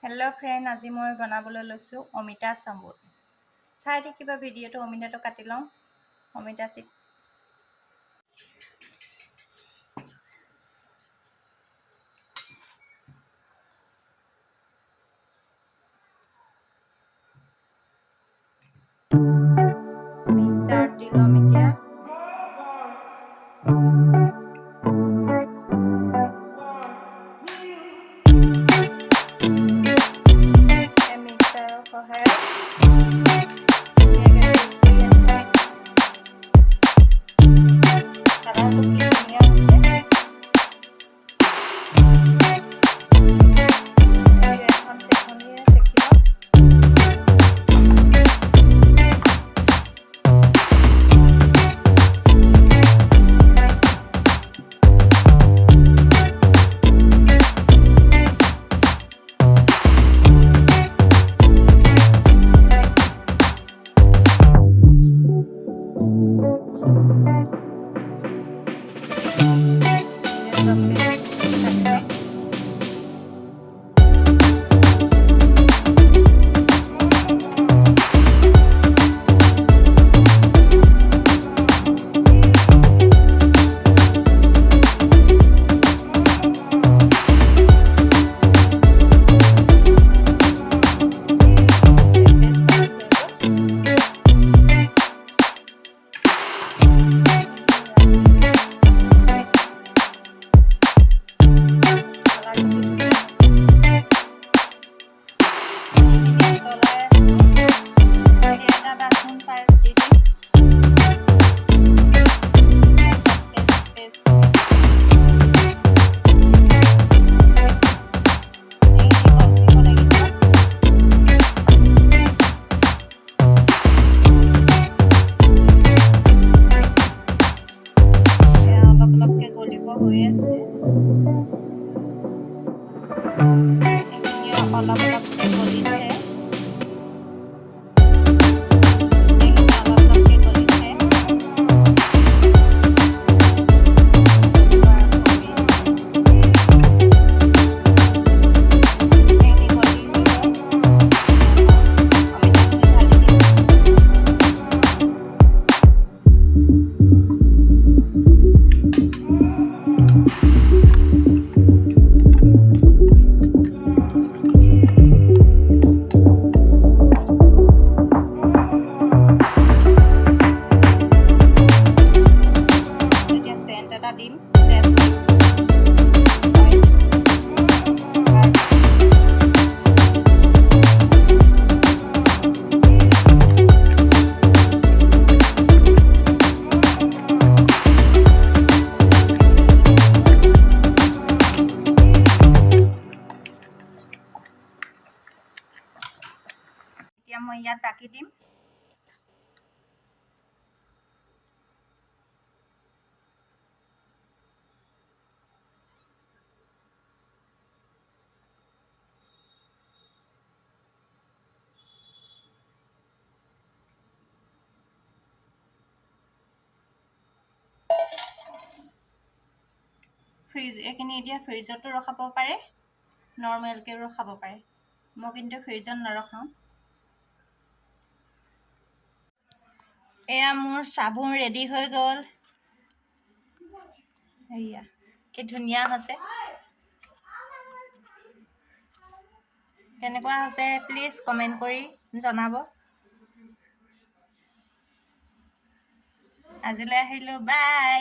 Hello' friend, আজি মই বনাবলৈ লৈছোঁ অমিতা চাম্বৰ। চাই থাকিবা ভিডিঅ'টো। অমিতাটো কাটি লওঁ। অমিতা মিক্সাৰত দি ল'ম এতিয়া। মিক্সাৰৰ সহায়ত অলপ অলপকৈ গলিছে। দিম এতিয়া মই ইয়াত বাকি দিম। এইখিনি এতিয়া ফ্ৰিজতো ৰখাব পাৰে, নৰ্মেলকৈও ৰখাব পাৰে। মই কিন্তু ফ্ৰিজত নৰখাওঁ। এয়া মোৰ চাবোন ৰেডি হৈ গ'ল। এয়া কি ধুনীয়া হৈছে। কেনেকুৱা হৈছে প্লিজ কমেণ্ট কৰি জনাব। আজিলৈ আহিলোঁ, বাই।